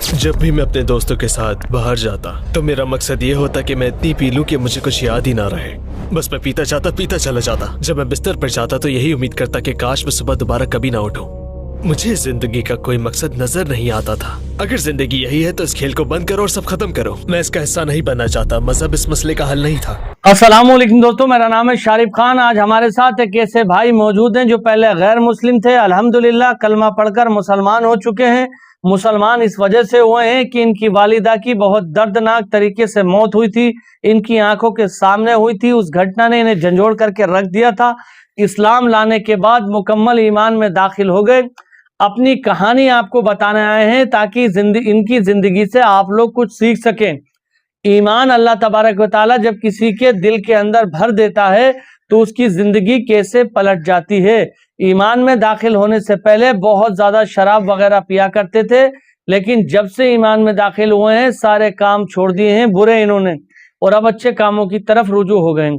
जब भी मैं अपने दोस्तों के साथ बाहर जाता तो मेरा मकसद ये होता कि मैं इतनी पी लूं कि मुझे कुछ याद ही ना रहे। बस मैं पीता चला जाता। जब मैं बिस्तर पर जाता तो यही उम्मीद करता कि काश मैं सुबह दोबारा कभी ना उठूं। मुझे जिंदगी का कोई मकसद नजर नहीं आता था। अगर जिंदगी यही है तो इस खेल को बंद करो और सब खत्म करो। मैं इसका हिस्सा नहीं बनना चाहता। मजहब इस मसले का हल नहीं था। अस्सलाम वालेकुम दोस्तों, मेरा नाम है शारिफ खान। आज हमारे साथ एक ऐसे भाई मौजूद हैं जो पहले गैर मुस्लिम थे, अल्हम्दुलिल्लाह कलमा पढ़कर मुसलमान हो चुके हैं। मुसलमान इस वजह से हुए हैं कि इनकी वालिदा की बहुत दर्दनाक तरीके से मौत हुई थी, इनकी आंखों के सामने हुई थी। उस घटना ने इन्हें झंझोड़ करके रख दिया था। इस्लाम लाने के बाद मुकम्मल ईमान में दाखिल हो गए। अपनी कहानी आपको बताने आए हैं ताकि इनकी जिंदगी से आप लोग कुछ सीख सकें। ईमान अल्लाह तबारक व तआला जब किसी के दिल के अंदर भर देता है तो उसकी जिंदगी कैसे पलट जाती है। ईमान में दाखिल होने से पहले बहुत ज्यादा शराब वगैरह पिया करते थे, लेकिन जब से ईमान में दाखिल हुए हैं सारे काम छोड़ दिए हैं बुरे इन्होंने, और अब अच्छे कामों की तरफ रुजू हो गए।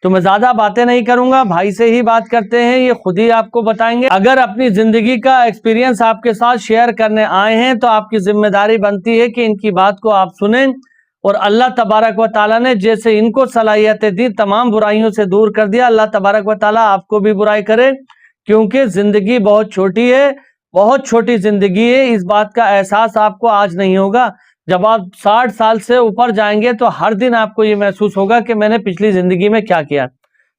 तो मैं ज्यादा बातें नहीं करूंगा, भाई से ही बात करते हैं, ये खुद ही आपको बताएंगे। अगर अपनी जिंदगी का एक्सपीरियंस आपके साथ शेयर करने आए हैं तो आपकी जिम्मेदारी बनती है कि इनकी बात को आप सुनें, और अल्लाह तबारक व ताला ने जैसे इनको सलाहियतें दी, तमाम बुराइयों से दूर कर दिया। अल्लाह तबारक व ताला आपको भी बुराई करे, क्योंकि जिंदगी बहुत छोटी है, बहुत छोटी जिंदगी है। इस बात का एहसास आपको आज नहीं होगा। जब आप 60 साल से ऊपर जाएंगे तो हर दिन आपको ये महसूस होगा कि मैंने पिछली जिंदगी में क्या किया।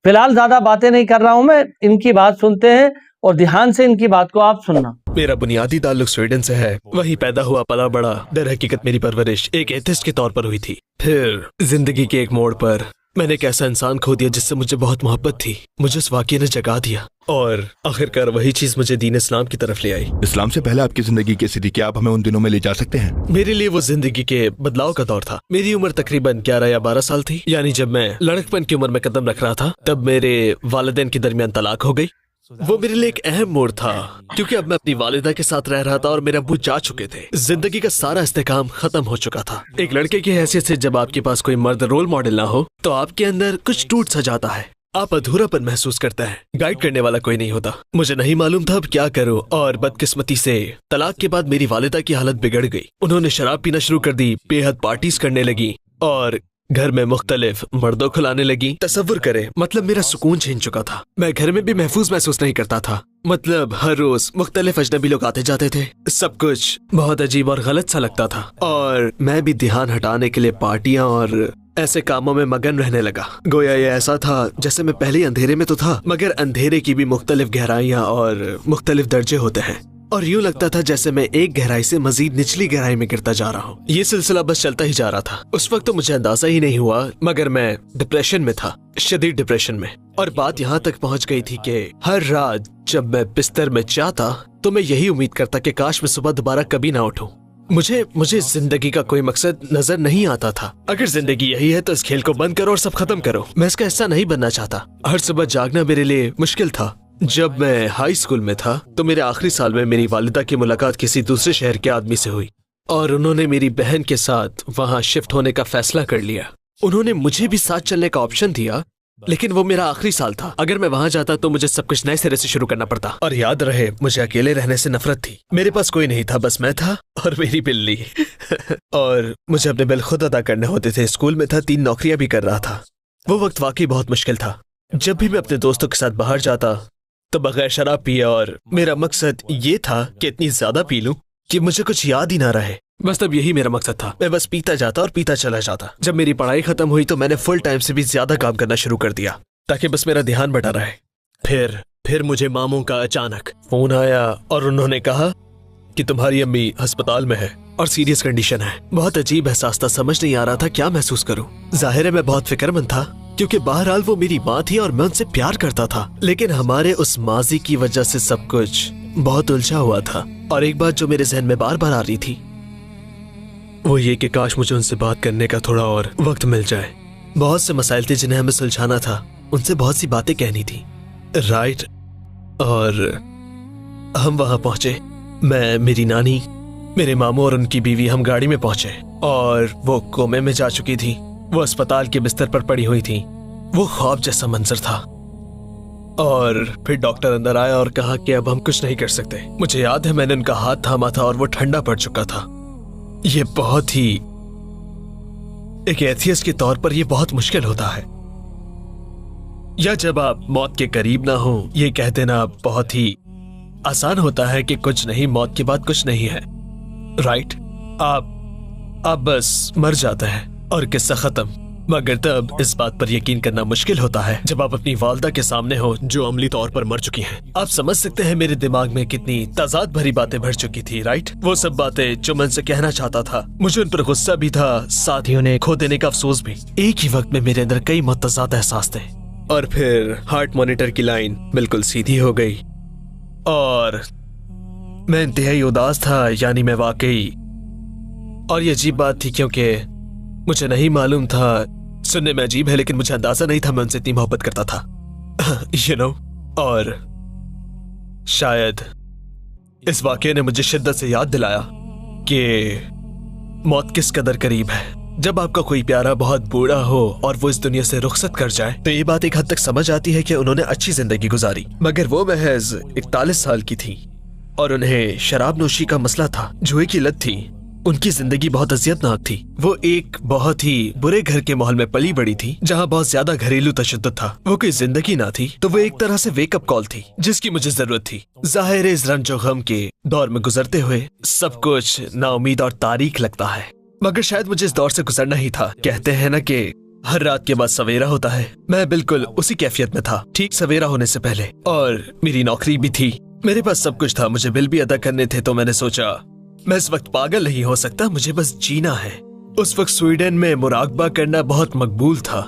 फिलहाल ज्यादा बातें नहीं कर रहा हूं मैं, इनकी बात सुनते हैं और ध्यान से इनकी बात को आप सुनना। मेरा बुनियादी ताल्लुक स्वीडन से है। वहीं पैदा हुआ पला बड़ा। दर हकीकत मेरी परवरिश एक एथिस्ट के तौर पर हुई थी। फिर जिंदगी के एक मोड़ पर मैंने एक ऐसा इंसान खो दिया जिससे मुझे बहुत मोहब्बत थी। मुझे उस वाक़ये ने जगा दिया और आखिरकार वही चीज मुझे दीन इस्लाम की तरफ ले आई। इस्लाम से पहले आपकी जिंदगी कैसी थी? क्या आप हमें उन दिनों में ले जा सकते हैं? मेरे लिए वो जिंदगी के बदलाव का दौर था। मेरी उम्र तकरीबन 11 या 12 साल थी। यानी जब मैं लड़कपन की उम्र में कदम रख रहा था तब मेरे वालिदैन के दरमियान तलाक हो गई। वो मेरे लिए एक अहम मोड़ था, क्योंकि अब मैं अपनी वालिदा के साथ रह रहा था और मेरे अब्बू जा चुके थे। जिंदगी का सारा इस्तेकाम खत्म हो चुका था। एक लड़के की हैसियत से जब आपके पास कोई मर्द रोल मॉडल ना हो तो आपके अंदर कुछ टूट सा जाता है। आप अधूरापन महसूस करते हैं। गाइड करने वाला कोई नहीं होता। मुझे नहीं मालूम था अब क्या करूं, और बदकिस्मती से तलाक के बाद मेरी वालिदा की हालत बिगड़ गई। उन्होंने शराब पीना शुरू कर दी, बेहद पार्टीज करने लगी और घर में मुख्तलिफ मर्दों को लाने लगी। तसव्वुर करें, मतलब मेरा सुकून छीन चुका था। मैं घर में भी महफूज महसूस नहीं करता था। मतलब हर रोज मुख्तलिफ अजनबी लोग आते जाते थे। सब कुछ बहुत अजीब और गलत सा लगता था, और मैं भी ध्यान हटाने के लिए पार्टियां और ऐसे कामों में मगन रहने लगा। गोया ये ऐसा था जैसे मैं पहले अंधेरे में तो था, मगर अंधेरे की भी मुख्तलिफ गहराइयां और मुख्तलिफ दर्जे होते हैं, और यूं लगता था जैसे मैं एक गहराई से मजीद निचली गहराई में गिरता जा रहा हूँ। ये सिलसिला बस चलता ही जा रहा था। उस वक्त तो मुझे अंदाजा ही नहीं हुआ, मगर मैं डिप्रेशन में था, शदीद डिप्रेशन में। और बात यहाँ तक पहुँच गई थी कि हर रात जब मैं बिस्तर में जाता तो मैं यही उम्मीद करता कि काश मैं सुबह दोबारा कभी ना उठूं। मुझे जिंदगी का कोई मकसद नजर नहीं आता था। अगर जिंदगी यही है तो इस खेल को बंद करो और सब खत्म करो। मैं इसका हिस्सा नहीं बनना चाहता। हर सुबह जागना मेरे लिए मुश्किल था। जब मैं हाई स्कूल में था तो मेरे आखिरी साल में मेरी वालिदा की मुलाकात किसी दूसरे शहर के आदमी से हुई, और उन्होंने मेरी बहन के साथ वहाँ शिफ्ट होने का फैसला कर लिया। उन्होंने मुझे भी साथ चलने का ऑप्शन दिया, लेकिन वो मेरा आखिरी साल था। अगर मैं वहाँ जाता तो मुझे सब कुछ नए सिरे से शुरू करना पड़ता। और याद रहे, मुझे अकेले रहने से नफरत थी। मेरे पास कोई नहीं था, बस मैं था और मेरी बिल्ली। और मुझे अपने बिल खुद अदा करने होते थे। स्कूल में था, 3 नौकरियां भी कर रहा था। वो वक्त वाकई बहुत मुश्किल था। जब भी मैं अपने दोस्तों के साथ बाहर जाता तो बगैर शराब पिए, और मेरा मकसद ये था कि इतनी ज्यादा पी लूं कि मुझे कुछ याद ही ना रहे। बस तब यही मेरा मकसद था। मैं बस पीता जाता और पीता चला जाता। जब मेरी पढ़ाई खत्म हुई तो मैंने फुल टाइम से भी ज्यादा काम करना शुरू कर दिया ताकि बस मेरा ध्यान बटा रहे। फिर मुझे मामू का अचानक फोन आया और उन्होंने कहा कि तुम्हारी अम्मी अस्पताल में है और सीरियस कंडीशन है। बहुत अजीब एहसास था, समझ नहीं आ रहा था क्या महसूस करूं। जाहिर है मैं बहुत फिक्रमंद था, क्योंकि बहरहाल वो मेरी माँ थी और मैं उनसे प्यार करता था। लेकिन हमारे उस माजी की वजह से सब कुछ बहुत उलझा हुआ था। और एक बात जो मेरे जहन में बार बार आ रही थी वो ये कि काश मुझे उनसे बात करने का थोड़ा और वक्त मिल जाए। बहुत से मसाइल थे जिन्हें हमें सुलझाना था, उनसे बहुत सी बातें कहनी थी। राइट। और हम वहां पहुंचे। मैं, मेरी नानी, मेरे मामू और उनकी बीवी, हम गाड़ी में पहुंचे और वो कोमे में जा चुकी थी। वो अस्पताल के बिस्तर पर पड़ी हुई थी। वो ख्वाब जैसा मंजर था। और फिर डॉक्टर अंदर आया और कहा कि अब हम कुछ नहीं कर सकते। मुझे याद है मैंने उनका हाथ थामा था और वो ठंडा पड़ चुका था। ये बहुत ही, एक एथियस्ट के तौर पर ये बहुत मुश्किल होता है, या जब आप मौत के करीब ना हो ये कह देना बहुत ही आसान होता है कि कुछ नहीं, मौत के बाद कुछ नहीं है, राइट? आप बस मर जाते हैं और किस्सा खत्म। मगर तब इस बात पर यकीन करना मुश्किल होता है जब आप अपनी वालदा के सामने हो जो अमली तौर पर मर चुकी हैं। आप समझ सकते हैं मेरे दिमाग में कितनी तजाद भरी बातें भर चुकी थी, राइट? वो सब बातें जो मैं उनसे कहना चाहता था, मुझे उन पर गुस्सा भी था, साथ ही उन्हें खो देने का अफसोस भी। एक ही वक्त में मेरे अंदर कई मुतज़ाद एहसास थे। और फिर हार्ट मॉनिटर की लाइन बिल्कुल सीधी हो गई और मैं इंतहाई उदास था, यानी मैं वाकई। और ये अजीब बात थी क्योंकि मुझे नहीं मालूम था, सुनने में अजीब है लेकिन मुझे अंदाजा नहीं था मैं उनसे इतनी मोहब्बत करता था you know? और शायद इस वाकये ने मुझे शिद्दत से याद दिलाया कि मौत किस कदर करीब है। जब आपका कोई प्यारा बहुत बूढ़ा हो और वो इस दुनिया से रुखसत कर जाए तो ये बात एक हद तक समझ आती है कि उन्होंने अच्छी जिंदगी गुजारी, मगर वो महज 41 साल की थी और उन्हें शराब नोशी का मसला था, जुए की लत थी। उनकी जिंदगी बहुत अजियतनाक थी। वो एक बहुत ही बुरे घर के माहौल में पली बड़ी थी जहाँ बहुत ज्यादा घरेलू तशद्दुद था। वो कोई जिंदगी ना थी तो वो एक तरह से वेकअप कॉल थी जिसकी मुझे जरूरत थी। जाहिर इस रंजो गम के दौर में गुजरते हुए सब कुछ नाउमीद और तारीख लगता है, मगर शायद मुझे इस दौर से गुजरना ही था। कहते हैं ना कि हर रात के बाद सवेरा होता है, मैं बिल्कुल उसी कैफियत में था, ठीक सवेरा होने से पहले। और मेरी नौकरी भी थी, मेरे पास सब कुछ था, मुझे बिल भी अदा करने थे। तो मैंने सोचा मैं इस वक्त पागल नहीं हो सकता, मुझे बस जीना है। उस वक्त स्वीडन में मुराकबा करना बहुत मकबूल था,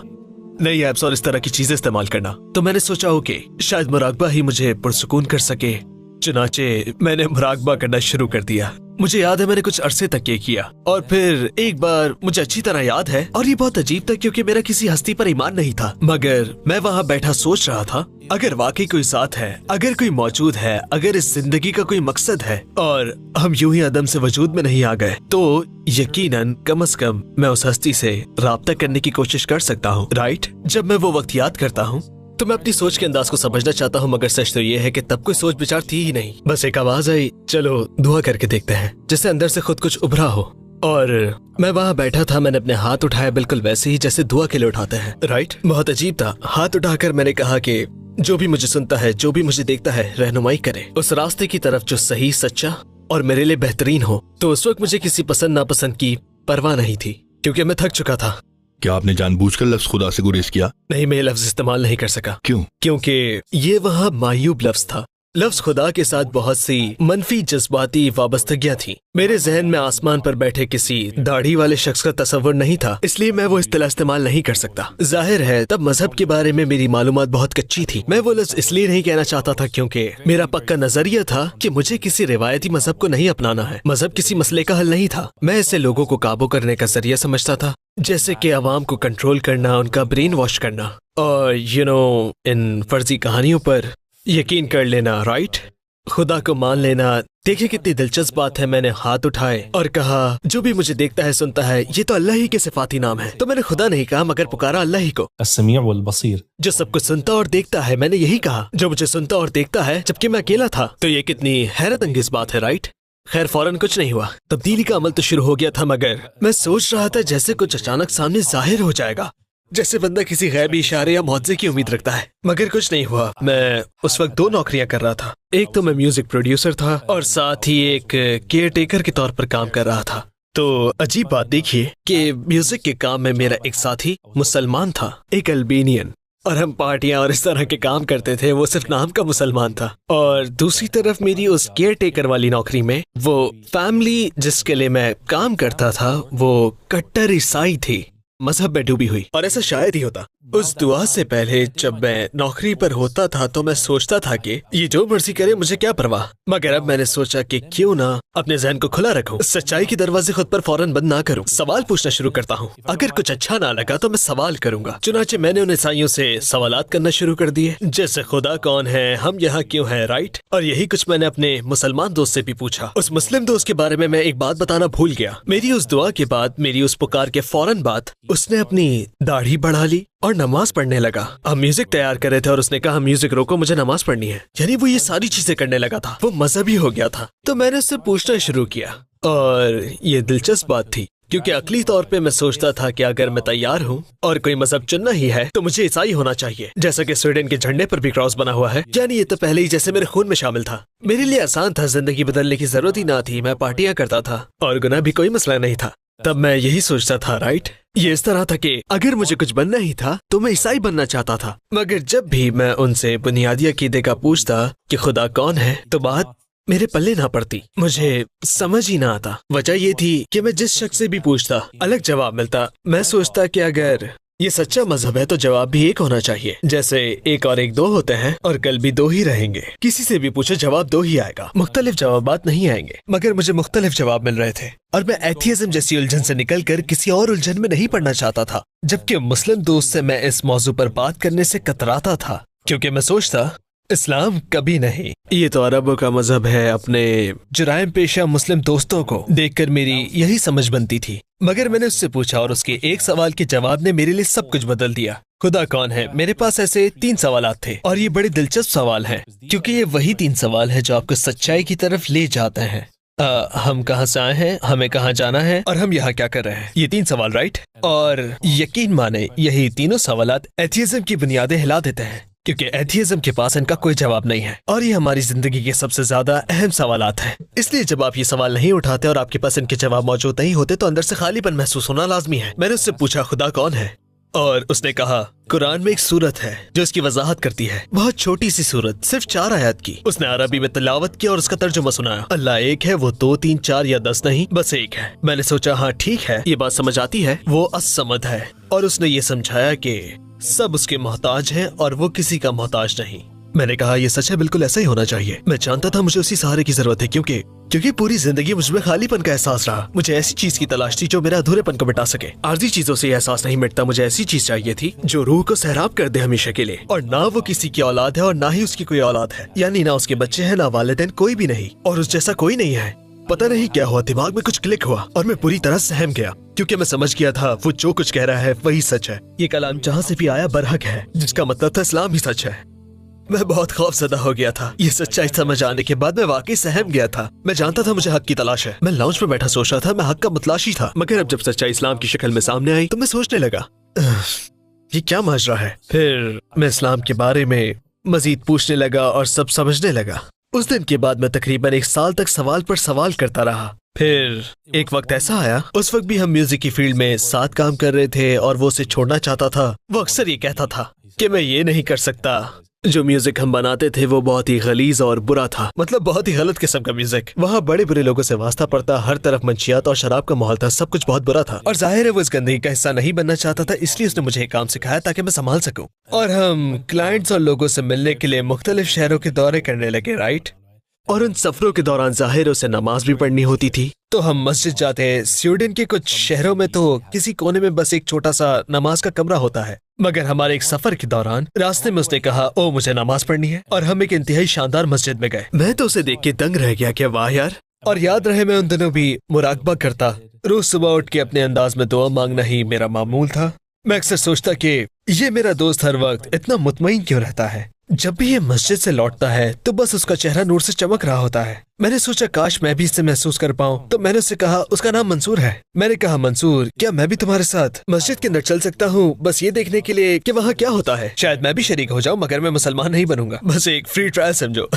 नई ऐप्स और इस तरह की चीजें इस्तेमाल करना। तो मैंने सोचा ओके शायद मुराकबा ही मुझे पुरसुकून कर सके। चुनाचे मैंने मुराकबा करना शुरू कर दिया। मुझे याद है मैंने कुछ अरसे तक ये किया और फिर एक बार मुझे अच्छी तरह याद है, और ये बहुत अजीब था क्योंकि मेरा किसी हस्ती पर ईमान नहीं था, मगर मैं वहाँ बैठा सोच रहा था अगर वाकई कोई साथ है, अगर कोई मौजूद है, अगर इस जिंदगी का कोई मकसद है और हम यूं ही अदम से वजूद में नहीं आ गए तो यकीनन कम से कम मैं उस हस्ती से राब्ता करने की कोशिश कर सकता हूँ, राइट? जब मैं वो वक्त याद करता हूँ तो मैं अपनी सोच के अंदाज को समझना चाहता हूँ, मगर सच तो ये है कि तब कोई सोच विचार थी ही नहीं। बस एक आवाज आई, चलो दुआ करके देखते हैं, जिससे अंदर से खुद कुछ उभरा हो। और मैं वहाँ बैठा था, मैंने अपने हाथ उठाया बिल्कुल वैसे ही जैसे दुआ के लिए उठाते हैं, राइट? बहुत अजीब था। हाथ उठाकर मैंने कहा कि जो भी मुझे सुनता है, जो भी मुझे देखता है, रहनुमाई करे उस रास्ते की तरफ जो सही, सच्चा और मेरे लिए बेहतरीन हो। तो उस वक्त मुझे किसी पसंद नापसंद की परवाह नहीं थी क्योंकि मैं थक चुका था। क्या आपने जानबूझकर लफ्ज खुदा से गुरेज किया? नहीं, मैं ये लफ्ज इस्तेमाल नहीं कर सका। क्यों? क्योंकि ये वहाँ मायूब लफ्ज था। लफ्ज खुदा के साथ बहुत सी मनफी जज्बाती वाबस्तगियां थी। मेरे जहन में आसमान पर बैठे किसी दाढ़ी वाले शख्स का तस्वर नहीं था, इसलिए मैं वो इस्तेलाह इस्तेमाल नहीं कर सकता। जाहिर है तब मजहब के बारे में मेरी मालूमात बहुत कच्ची थी। मैं वो लफ्ज इसलिए नहीं कहना चाहता था क्योंकि मेरा पक्का नजरिया था कि मुझे किसी रिवायती मजहब को नहीं अपनाना है। मजहब किसी मसले का हल नहीं था, मैं इसे लोगों को काबू करने का जरिया समझता था, जैसे कि अवाम को कंट्रोल करना, उनका ब्रेन वॉश करना और इन फर्जी कहानियों पर यकीन कर लेना, राइट? खुदा को मान लेना। देखिए कितनी दिलचस्प बात है। मैंने हाथ उठाए और कहा जो भी मुझे देखता है, सुनता है, ये तो अल्लाह ही के सिफाती नाम है। तो मैंने खुदा नहीं कहा मगर पुकारा अल्लाह ही को, अस्समीअ वल बसीर, जो सब कुछ सुनता और देखता है। मैंने यही कहा, जो मुझे सुनता और देखता है, जबकि मैं अकेला था। तो ये कितनी हैरत अंगेज बात है, राइट? खैर फौरन कुछ नहीं हुआ, तब्दीली का अमल तो शुरू हो गया था, मगर मैं सोच रहा था जैसे कुछ अचानक सामने जाहिर हो जाएगा, जैसे बंदा किसी गैबी इशारे या मुआवजे की उम्मीद रखता है, मगर कुछ नहीं हुआ। मैं उस वक्त 2 नौकरियां कर रहा था। एक तो मैं म्यूजिक प्रोड्यूसर था और साथ ही एक केयर टेकर के तौर पर काम कर रहा था। तो अजीब बात देखिए कि म्यूजिक के काम में मेरा एक साथी मुसलमान था, एक अल्बेनियन, और हम पार्टियां और इस तरह के काम करते थे। वो सिर्फ नाम का मुसलमान था। और दूसरी तरफ मेरी उस केयर टेकर वाली नौकरी में वो फैमिली जिसके लिए मैं काम करता था वो कट्टर ईसाई थी, मजहब में डूबी हुई। और ऐसा शायद ही होता। उस दुआ से पहले जब मैं नौकरी पर होता था तो मैं सोचता था कि ये जो मर्जी करे, मुझे क्या परवाह। मगर अब मैंने सोचा कि क्यों ना अपने जहन को खुला रखूं, सच्चाई के दरवाजे खुद पर फौरन बंद ना करूं, सवाल पूछना शुरू करता हूं। अगर कुछ अच्छा ना लगा तो मैं सवाल करूंगा। चुनाचे मैंने उन ईसाइयों से सवालात करना शुरू कर दिए, जैसे खुदा कौन है, हम यहाँ क्यों हैं, राइट? और यही कुछ मैंने अपने मुसलमान दोस्त से भी पूछा। उस मुस्लिम दोस्त के बारे में मैं एक बात बताना भूल गया। मेरी उस दुआ के बाद, मेरी उस पुकार के फौरन बाद उसने अपनी दाढ़ी बढ़ा ली और नमाज पढ़ने लगा। हम म्यूजिक तैयार कर रहे थे और उसने कहा म्यूजिक रोको, मुझे नमाज पढ़नी है। यानी वो ये सारी चीजें करने लगा था, वो मजहबी हो गया था। तो मैंने उससे पूछना शुरू किया, और ये दिलचस्प बात थी क्योंकि अकली तौर पे मैं सोचता था कि अगर मैं तैयार हूँ और कोई मजहब चुनना ही है तो मुझे ईसाई होना चाहिए, जैसा कि स्वीडन के झंडे पर भी क्रॉस बना हुआ है। यानी ये तो पहले ही जैसे मेरे खून में शामिल था। मेरे लिए आसान था, जिंदगी बदलने की जरूरत ही ना थी। मैं पार्टियां करता था और गुनाह भी कोई मसला नहीं था। तब मैं यही सोचता था, राइट, ये इस तरह था कि अगर मुझे कुछ बनना ही था तो मैं ईसाई बनना चाहता था। मगर जब भी मैं उनसे बुनियादी अकीदे का पूछता कि खुदा कौन है तो बात मेरे पल्ले ना पड़ती, मुझे समझ ही ना आता। वजह ये थी कि मैं जिस शख्स से भी पूछता अलग जवाब मिलता। मैं सोचता कि अगर ये सच्चा मजहब है तो जवाब भी एक होना चाहिए, जैसे एक और एक दो होते हैं और कल भी दो ही रहेंगे। किसी से भी पूछो जवाब दो ही आएगा, मुख्तलिफ जवाबात नहीं आएंगे। मगर मुझे मुख्तलिफ जवाब मिल रहे थे और मैं एथियज्म जैसी उलझन से निकलकर किसी और उलझन में नहीं पड़ना चाहता था। जबकि मुस्लिम दोस्त से मैं इस मौजू पर बात करने से कतराता था क्योंकि मैं सोचता इस्लाम कभी नहीं, ये तो अरबों का मजहब है। अपने जुराइम पेशा मुस्लिम दोस्तों को देखकर मेरी यही समझ बनती थी। मगर मैंने उससे पूछा और उसके एक सवाल के जवाब ने मेरे लिए सब कुछ बदल दिया। खुदा कौन है? मेरे पास ऐसे 3 सवालात थे और ये बड़े दिलचस्प सवाल हैं क्योंकि ये वही 3 सवाल हैं जो आपको सच्चाई की तरफ ले जाते हैं। हम कहाँ से आए हैं, हमें कहाँ जाना है और हम यहाँ क्या कर रहे हैं। ये 3 सवाल, राइट? और यकीन माने यही तीनों सवालात एथियज्म की बुनियादें हिला देते हैं क्योंकि एथियज्म के पास इनका कोई जवाब नहीं है और ये हमारी जिंदगी के सबसे ज्यादा अहम सवालात हैं। इसलिए जब आप ये सवाल नहीं उठाते और आपके पास इनके जवाब मौजूद नहीं होते तो अंदर से खालीपन महसूस होना लाजमी है। मैंने उससे पूछा खुदा कौन है और उसने कहा कुरान में एक सूरत है जो इसकी वजाहत करती है, बहुत छोटी सी सूरत, सिर्फ 4 आयत की। उसने अरबी में तिलावत किया और उसका तर्जुमा सुनाया। अल्लाह एक है, वो 2, 3, 4 या 10 नहीं, बस एक है। मैंने सोचा हाँ ठीक है, ये बात समझ आती है, वो असमद है। और उसने ये समझाया कि सब उसके मोहताज हैं और वो किसी का मोहताज नहीं। मैंने कहा ये सच है, बिल्कुल ऐसा ही होना चाहिए। मैं जानता था मुझे उसी सहारे की जरूरत है क्योंकि पूरी जिंदगी मुझमें खालीपन का एहसास रहा। मुझे ऐसी चीज की तलाश थी जो मेरा अधूरेपन को मिटा सके। आर्जी चीजों से एहसास नहीं मिटता, मुझे ऐसी चीज चाहिए थी जो रूह को सहराब कर दे हमेशा के लिए। और ना वो किसी की औलाद है और ना ही उसकी कोई औलाद है, यानी ना उसके बच्चे हैं ना वालिदैन, कोई भी नहीं और उस जैसा कोई नहीं है। पता नहीं क्या हुआ, दिमाग में कुछ क्लिक हुआ और मैं पूरी तरह सहम गया क्योंकि मैं समझ गया था वो जो कुछ कह रहा है वही सच है। ये कलाम जहाँ से भी आया बरहक है, जिसका मतलब था इस्लाम ही सच है। मैं बहुत खौफजदा हो गया था। ये सच्चाई समझ आने के बाद मैं वाकई सहम गया था। मैं जानता था मुझे हक की तलाश है। मैं लाउंज में बैठा सोच रहा था मैं हक का मुतलाशी था। मगर अब जब सच्चाई इस्लाम की शक्ल में सामने आई तो मैं सोचने लगा ये क्या माजरा है। फिर मैं इस्लाम के बारे में मजीद पूछने लगा और सब समझने लगा। उस दिन के बाद मैं तकरीबन 1 साल तक सवाल पर सवाल करता रहा। फिर एक वक्त ऐसा आया, उस वक्त भी हम म्यूजिक की फील्ड में साथ काम कर रहे थे और वो उसे छोड़ना चाहता था। वो अक्सर ये कहता था कि मैं ये नहीं कर सकता। जो म्यूजिक हम बनाते थे वो बहुत ही गलीज और बुरा था, मतलब बहुत ही गलत किस्म का म्यूजिक। वहाँ बड़े बुरे लोगों से वास्ता पड़ता, हर तरफ मंशियात और शराब का माहौल था, सब कुछ बहुत बुरा था। और जाहिर है वो इस गंदगी का हिस्सा नहीं बनना चाहता था, इसलिए उसने मुझे एक काम सिखाया ताकि मैं संभाल सकूं। और हम क्लाइंट्स और लोगों से मिलने के लिए मुख्तलिफ शहरों के दौरे करने लगे, राइट? और उन सफरों के दौरान जाहिर उसे नमाज भी पढ़नी होती थी। तो हम मस्जिद जाते हैं। स्वीडन के कुछ शहरों में तो किसी कोने में बस एक छोटा सा नमाज का कमरा होता है। मगर हमारे एक सफर के दौरान रास्ते में उसने कहा ओ मुझे नमाज पढ़नी है, और हम एक इंतहाई शानदार मस्जिद में गए। मैं तो उसे देख के दंग रह गया कि वाह यार। और याद रहे मैं उन दिनों भी मुराकबा करता। रोज सुबह उठ के अपने अंदाज में दुआ मांगना ही मेरा मामूल था। मैं अक्सर सोचता कि ये मेरा दोस्त हर वक्त इतना मुतमईन क्यों रहता है। जब भी ये मस्जिद से लौटता है तो बस उसका चेहरा नूर से चमक रहा होता है। मैंने सोचा काश मैं भी इससे महसूस कर पाऊं। तो मैंने उससे कहा, उसका नाम मंसूर है। मैंने कहा मंसूर क्या मैं भी तुम्हारे साथ मस्जिद के अंदर चल सकता हूँ, बस ये देखने के लिए कि वहाँ क्या होता है। शायद मैं भी शरीक हो जाऊँ मगर मैं मुसलमान नहीं बनूंगा। बस एक फ्री ट्रायल समझो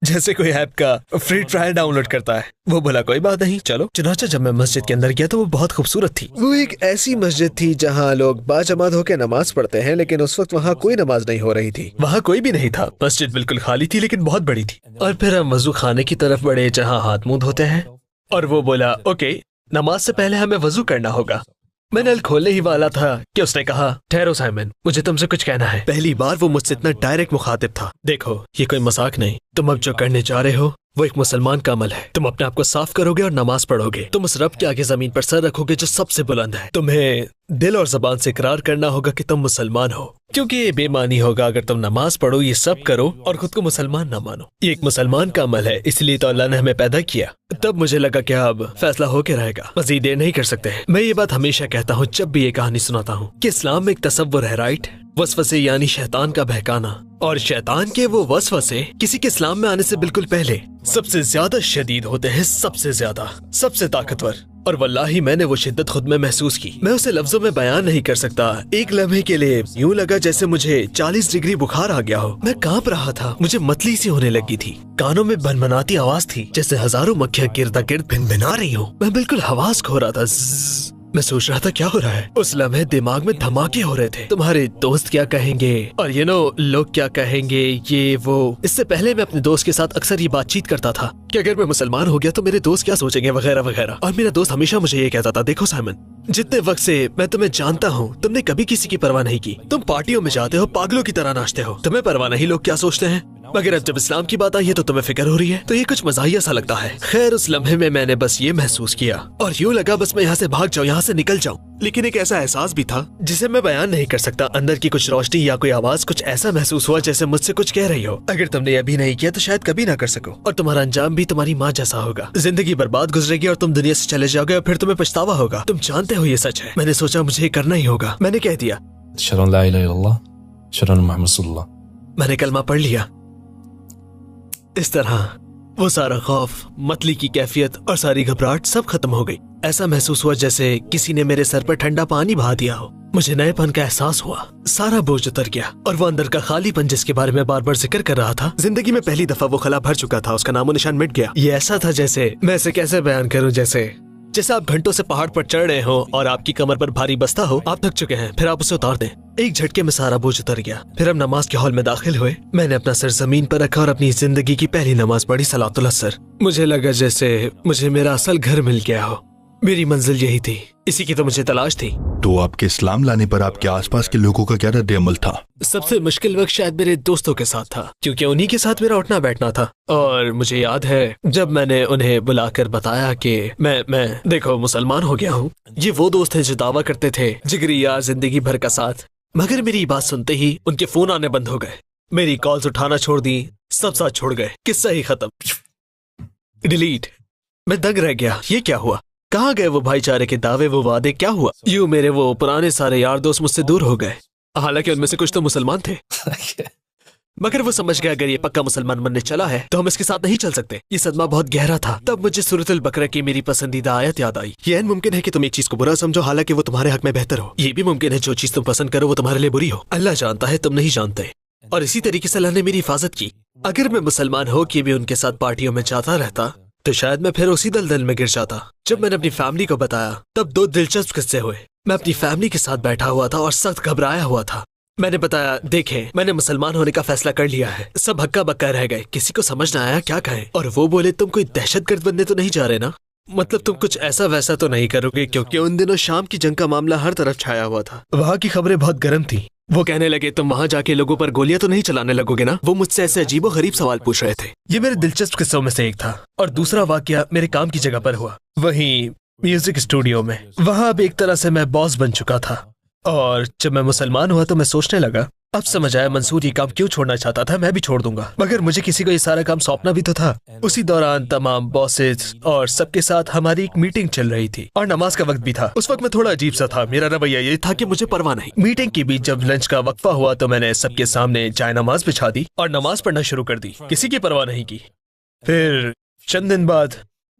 जैसे कोई ऐप का फ्री ट्रायल डाउनलोड करता है। वो बोला कोई बात नहीं चलो। चुनाचा जब मैं मस्जिद के अंदर गया तो वो बहुत खूबसूरत थी। वो एक ऐसी मस्जिद थी जहाँ लोग बाजमात होकर नमाज पढ़ते हैं, लेकिन उस वक्त वहाँ कोई नमाज नहीं हो रही थी। वहाँ कोई भी नहीं था। मस्जिद बिल्कुल खाली थी लेकिन बहुत बड़ी थी। और फिर हम वजू खाने की तरफ बढ़े जहाँ हाथ मुंह धोते हैं। और वो बोला ओके नमाज से पहले हमें वजू करना होगा। मैं नल खोलने ही वाला था कि उसने कहा ठहरो साइमन, मुझे तुमसे कुछ कहना है। पहली बार वो मुझसे इतना डायरेक्ट मुखातिब था। देखो ये कोई मजाक नहीं, तुम अब जो करने जा रहे हो वो एक मुसलमान का अमल है। तुम अपने आप को साफ करोगे और नमाज पढ़ोगे। तुम उस रब के आगे जमीन पर सर रखोगे जो सबसे बुलंद है। तुम्हें दिल और जबान से इकरार करना होगा कि तुम मुसलमान हो, क्योंकि ये बेमानी होगा अगर तुम नमाज पढ़ो, ये सब करो और खुद को मुसलमान ना मानो। ये एक मुसलमान का अमल है, इसलिए तो अल्लाह ने हमें पैदा किया। तब मुझे लगा कि अब फैसला होके रहेगा, मजीद देर नहीं कर सकते। मैं ये बात हमेशा कहता हूँ जब भी ये कहानी सुनाता हूँ कि इस्लाम में एक तसव्वुर है, राइट? वसवसे यानी शैतान का बहकाना, और शैतान के वो वसवसे किसी के इस्लाम में आने से बिल्कुल पहले सबसे ज्यादा शदीद होते हैं, सबसे ज्यादा, सबसे ताकतवर। और वल्लाही मैंने वो शिद्दत खुद में महसूस की, मैं उसे लफ्जों में बयान नहीं कर सकता। एक लम्हे के लिए यूं लगा जैसे मुझे 40 डिग्री बुखार आ गया हो। मैं कांप रहा था, मुझे मतली सी होने लगी थी, कानों में भनभनाती आवाज थी जैसे हजारों मक्खियां गिरदा गिर्द भिनभिना रही हो। मैं बिल्कुल हवास खो रहा था। मैं सोच रहा था क्या हो रहा है। उस लम्हे दिमाग में धमाके हो रहे थे, तुम्हारे दोस्त क्या कहेंगे और लोग क्या कहेंगे, ये वो। इससे पहले मैं अपने दोस्त के साथ अक्सर ये बातचीत करता था कि अगर मैं मुसलमान हो गया तो मेरे दोस्त क्या सोचेंगे, वगैरह वगैरह। और मेरा दोस्त हमेशा मुझे ये कहता था, देखो साइमन, जितने वक्त से मैं तुम्हें जानता हूँ तुमने कभी किसी की परवाह नहीं की। तुम पार्टियों में जाते हो, पागलों की तरह नाचते हो, तुम्हें परवाह नहीं लोग क्या सोचते हैं। मगर अब जब इस्लाम की बात आई है तो तुम्हें फिक्र हो रही है, तो ये कुछ मज़ाहिया सा लगता है। खैर उस लम्हे में मैंने बस ये महसूस किया और यूं लगा बस मैं यहाँ से भाग जाऊँ, यहाँ से निकल जाऊँ। लेकिन एक ऐसा एहसास भी था जिसे मैं बयान नहीं कर सकता। अंदर की कुछ रोशनी या कोई आवाज, कुछ ऐसा महसूस हुआ जैसे मुझसे कुछ कह रही हो, अगर तुमने अभी नहीं किया तो शायद कभी ना कर सको, और तुम्हारा अंजाम भी तुम्हारी माँ जैसा होगा। जिंदगी बर्बाद गुजरेगी और तुम दुनिया से चले जाओगे और फिर तुम्हें पछतावा होगा। तुम जानते हो ये सच है। मैंने सोचा मुझे ये करना ही होगा। मैंने कह दिया, अशहदु ला इलाहा इल्लल्लाह, अशहदु अन्ना मुहम्मद रसूलुल्लाह। मैंने कलमा पढ़ लिया। इस तरह वो सारा खौफ, मतली की कैफियत और सारी घबराहट सब खत्म हो गई। ऐसा महसूस हुआ जैसे किसी ने मेरे सर पर ठंडा पानी बहा दिया हो। मुझे नएपन का एहसास हुआ, सारा बोझ उतर गया और वो अंदर का खालीपन जिसके बारे में बार बार जिक्र कर रहा था, जिंदगी में पहली दफा वो खला भर चुका था, उसका नामो निशान मिट गया। ये ऐसा था जैसे, मैं इसे कैसे बयान करूं, जैसे आप घंटों से पहाड़ पर चढ़ रहे हो और आपकी कमर पर भारी बस्ता हो, आप थक चुके हैं, फिर आप उसे उतार दें। एक झटके में सारा बोझ उतर गया। फिर हम नमाज के हॉल में दाखिल हुए। मैंने अपना सर जमीन पर रखा और अपनी जिंदगी की पहली नमाज पढ़ी, सलातुल असर। मुझे लगा जैसे मुझे मेरा असल घर मिल गया हो। मेरी मंजिल यही थी, इसी की तो मुझे तलाश थी। तो आपके इस्लाम लाने पर आपके आसपास के लोगों का क्या रद्द अमल था? सबसे मुश्किल वक्त शायद मेरे दोस्तों के साथ था, क्योंकि उन्हीं के साथ मेरा उठना बैठना था। और मुझे याद है जब मैंने उन्हें बुलाकर बताया कि मैं देखो मुसलमान हो गया हूँ। ये वो दोस्त हैं जो दावा करते थे जिगरी यार जिंदगी भर का साथ, मगर मेरी बात सुनते ही उनके फोन आने बंद हो गए, मेरी कॉल्स उठाना छोड़ दी, सब साथ छोड़ गए, किस्सा ही खत्म, डिलीट। मैं दंग रह गया, ये क्या हुआ? कहाँ गए वो भाईचारे के दावे, वो वादे, क्या हुआ? यूं मेरे वो पुराने सारे यार दोस्त मुझसे दूर हो गए, हालांकि उनमें से कुछ तो मुसलमान थे। मगर वो समझ गया अगर ये पक्का मुसलमान बनने चला है तो हम इसके साथ नहीं चल सकते। ये सदमा बहुत गहरा था। तब मुझे सूरतुल बकरा की मेरी पसंदीदा आयत याद आई, ये मुमकिन है कि तुम एक चीज को बुरा समझो हालांकि वो तुम्हारे हक में बेहतर हो। ये भी मुमकिन है जो चीज तुम पसंद करो वो तुम्हारे लिए बुरी हो। अल्लाह जानता है, तुम नहीं जानते। और इसी तरीके से अल्लाह ने मेरी हिफाजत की। अगर मैं मुसलमान हो कि भी उनके साथ पार्टियों में जाता रहता तो शायद मैं फिर उसी दलदल में गिर जाता। जब मैंने अपनी फैमिली को बताया तब दो दिलचस्प किस्से हुए। मैं अपनी फैमिली के साथ बैठा हुआ था और सख्त घबराया हुआ था। मैंने बताया, देखें मैंने मुसलमान होने का फैसला कर लिया है। सब हक्का बक्का रह गए, किसी को समझ ना आया क्या कहें। और वो बोले, तुम कोई दहशतगर्द बनने तो नहीं जा रहे ना? मतलब तुम कुछ ऐसा वैसा तो नहीं करोगे? क्योंकि उन दिनों शाम की जंग का मामला हर तरफ छाया हुआ था, वहाँ की खबरें बहुत गर्म थी। वो कहने लगे, तुम वहाँ जाके लोगों पर गोलियां तो नहीं चलाने लगोगे ना? वो मुझसे ऐसे अजीबो गरीब सवाल पूछ रहे थे। ये मेरे दिलचस्प किस्सों में से एक था। और दूसरा वाकया मेरे काम की जगह पर हुआ, वहीं म्यूजिक स्टूडियो में। वहाँ अब एक तरह से मैं बॉस बन चुका था। और जब मैं मुसलमान हुआ तो मैं सोचने लगा, अब समझ आया मंसूर ये काम क्यों छोड़ना चाहता था, मैं भी छोड़ दूंगा। मगर मुझे किसी को ये सारा काम सौंपना भी तो था। उसी दौरान तमाम बॉसेस और सबके साथ हमारी एक मीटिंग चल रही थी और नमाज का वक्त भी था। उस वक्त मैं थोड़ा अजीब सा था। मेरा रवैया ये था कि मुझे परवाह नहीं। मीटिंग के बीच जब लंच का वक्फा हुआ तो मैंने सबके सामने चाय नमाज बिछा दी और नमाज पढ़ना शुरू कर दी, किसी की परवाह नहीं की। फिर चंद दिन बाद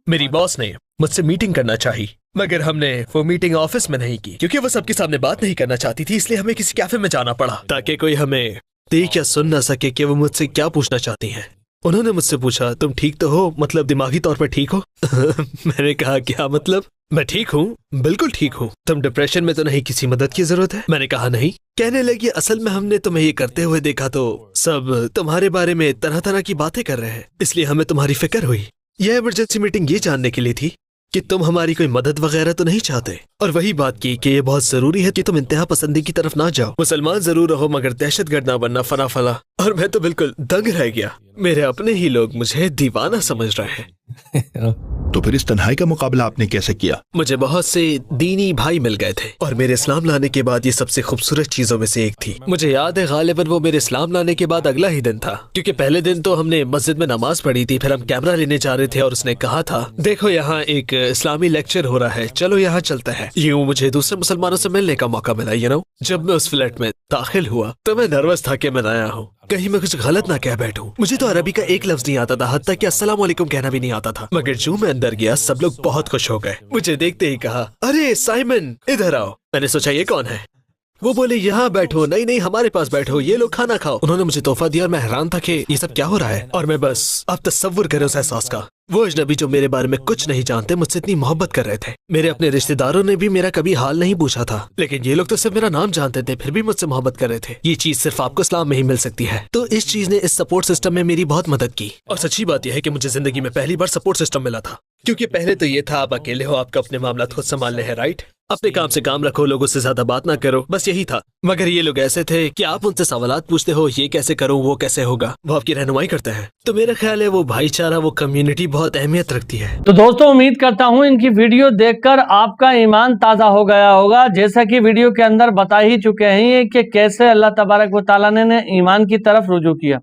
मेरी बॉस ने मुझसे मीटिंग करना चाहिए, मगर हमने वो मीटिंग ऑफिस में नहीं की क्योंकि वो सबके सामने बात नहीं करना चाहती थी। इसलिए हमें किसी कैफे में जाना पड़ा ताकि कोई हमें देख या सुन ना सके कि वो मुझसे क्या पूछना चाहती हैं। उन्होंने मुझसे पूछा, तुम ठीक तो हो, मतलब दिमागी तौर पर ठीक हो? मैंने कहा, क्या मतलब? मैं ठीक हूँ, बिल्कुल ठीक हूँ। तुम डिप्रेशन में तो नहीं, किसी मदद की जरूरत है? मैंने कहा नहीं। कहने लगी, असल में हमने तुम्हें ये करते हुए देखा तो सब तुम्हारे बारे में तरह तरह की बातें कर रहे हैं, इसलिए हमें तुम्हारी फिक्र हुई। यह इमरजेंसी मीटिंग ये जानने के लिए थी कि तुम हमारी कोई मदद वगैरह तो नहीं चाहते। और वही बात की कि ये बहुत जरूरी है कि तुम इंतहा पसंदी की तरफ ना जाओ। मुसलमान जरूर रहो मगर दहशतगर्द ना बनना, फना फला। और मैं तो बिल्कुल दंग रह गया। मेरे अपने ही लोग मुझे दीवाना समझ रहे हैं। तो फिर इस तन्हाई का मुकाबला आपने कैसे किया? मुझे बहुत से दीनी भाई मिल गए थे और मेरे इस्लाम लाने के बाद ये सबसे खूबसूरत चीजों में से एक थी। मुझे याद है गालिबन वो मेरे इस्लाम लाने के बाद अगला ही दिन था, क्योंकि पहले दिन तो हमने मस्जिद में नमाज पढ़ी थी, फिर हम कैमरा लेने जा रहे थे और उसने कहा था देखो यहाँ एक इस्लामी लेक्चर हो रहा है, चलो यहाँ चलते हैं। यूं मुझे दूसरे मुसलमानों से मिलने का मौका मिला। जब मैं उस फ्लैट में दाखिल हुआ तो मैं नर्वस था कि मैं नया हूँ, कहीं मैं कुछ गलत ना कह बैठूं। मुझे तो अरबी का एक लफ्ज नहीं आता था, हत्ता कि अस्सलाम वालेकुम कहना भी नहीं आता था। मगर जो मैं अंदर गया सब लोग बहुत खुश हो गए। मुझे देखते ही कहा, अरे साइमन इधर आओ। मैंने सोचा ये कौन है? वो बोले यहाँ बैठो। नहीं नहीं हमारे पास बैठो, ये लोग खाना खाओ। उन्होंने मुझे तोहफा दिया और मैं हैरान था कि ये सब क्या हो रहा है। और मैं बस आप तसव्वुर करें उस एहसास का। वो अजनबी जो मेरे बारे में कुछ नहीं जानते मुझसे इतनी मोहब्बत कर रहे थे। मेरे अपने रिश्तेदारों ने भी मेरा कभी हाल नहीं पूछा था, लेकिन ये लोग तो सिर्फ मेरा नाम जानते थे, फिर भी मुझसे मोहब्बत कर रहे थे। ये चीज सिर्फ आपको इस्लाम में ही मिल सकती है। तो इस चीज ने इस सपोर्ट सिस्टम में मेरी बहुत मदद की। और सच्ची बात यह है कि मुझे जिंदगी में पहली बार सपोर्ट सिस्टम मिला था, क्योंकि पहले तो ये था आप अकेले हो, आपको अपने मामला खुद संभालने हैं, राइट? अपने काम से काम रखो, लोगों से ज्यादा बात ना करो, बस यही था। मगर ये लोग ऐसे थे कि आप उनसे सवालात पूछते हो, ये कैसे करूं, वो कैसे होगा, वो आपकी रहनुमाई करते हैं। तो मेरा ख्याल है वो भाईचारा, वो कम्युनिटी बहुत अहमियत रखती है। तो दोस्तों उम्मीद करता हूं इनकी वीडियो देखकर आपका ईमान ताजा हो गया होगा। जैसा कि वीडियो के अंदर बता ही चुके हैं कि कैसे अल्लाह तबारक व तआला ने ईमान की तरफ रुजू किया।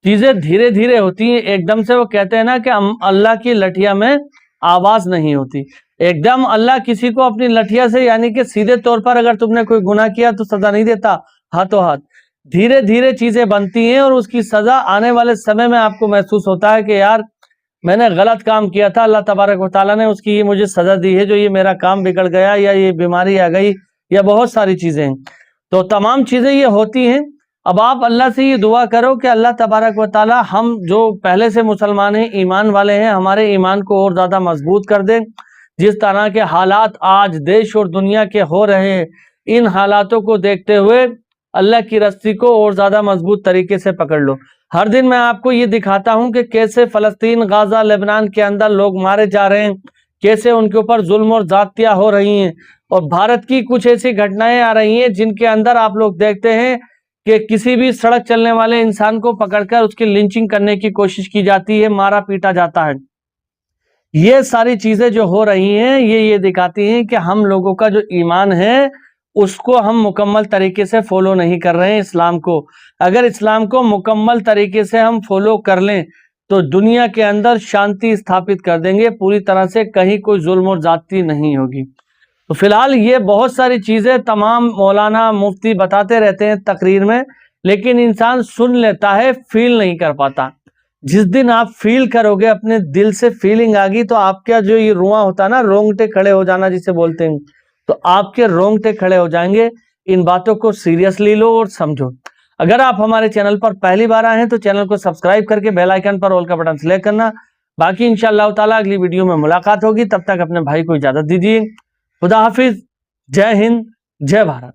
चीजें धीरे धीरे होती हैं, एकदम से वो कहते हैं ना कि अल्लाह की लठिया में आवाज नहीं होती। एकदम अल्लाह किसी को अपनी लठिया से यानी कि सीधे तौर पर अगर तुमने कोई गुनाह किया तो सजा नहीं देता, हाथों हाथ धीरे धीरे चीजें बनती हैं और उसकी सजा आने वाले समय में आपको महसूस होता है कि यार मैंने गलत काम किया था, अल्लाह तबारक व तआला ने उसकी ये मुझे सजा दी है, जो ये मेरा काम बिगड़ गया या ये बीमारी आ गई या बहुत सारी चीजें हैं। तो तमाम चीजें ये होती हैं। अब आप अल्लाह से ये दुआ करो कि अल्लाह तबारक व तआला हम जो पहले से मुसलमान हैं, ईमान वाले हैं, हमारे ईमान को और ज्यादा मजबूत कर दें। जिस तरह के हालात आज देश और दुनिया के हो रहे हैं, इन हालातों को देखते हुए अल्लाह की रस्सी को और ज्यादा मजबूत तरीके से पकड़ लो। हर दिन मैं आपको ये दिखाता हूं कि कैसे फलस्तीन, गाजा, लेबनान के अंदर लोग मारे जा रहे हैं, कैसे उनके ऊपर जुल्म और जातियां हो रही हैं। और भारत की कुछ ऐसी घटनाएं आ रही हैं जिनके अंदर आप लोग देखते हैं कि किसी भी सड़क चलने वाले इंसान को पकड़कर उसकी लिंचिंग करने की कोशिश की जाती है, मारा पीटा जाता है। ये सारी चीजें जो हो रही हैं ये दिखाती हैं कि हम लोगों का जो ईमान है उसको हम मुकम्मल तरीके से फॉलो नहीं कर रहे हैं इस्लाम को। अगर इस्लाम को मुकम्मल तरीके से हम फॉलो कर लें तो दुनिया के अंदर शांति स्थापित कर देंगे पूरी तरह से, कहीं कोई जुल्म और जाती नहीं होगी। तो फिलहाल ये बहुत सारी चीजें तमाम मौलाना मुफ्ती बताते रहते हैं तकरीर में, लेकिन इंसान सुन लेता है, फील नहीं कर पाता। जिस दिन आप फील करोगे, अपने दिल से फीलिंग आ गई, तो आपका जो ये रुआं होता है ना, रोंगटे खड़े हो जाना जिसे बोलते हैं, तो आपके रोंगटे खड़े हो जाएंगे। इन बातों को सीरियसली लो और समझो। अगर आप हमारे चैनल पर पहली बार आए हैं तो चैनल को सब्सक्राइब करके बेल आइकन पर ऑल का बटन सेलेक्ट करना। बाकी इंशाअल्लाह ताला अगली वीडियो में मुलाकात होगी, तब तक अपने भाई को इजाजत दीजिए। खुदा हाफिज, जय हिंद, जय भारत।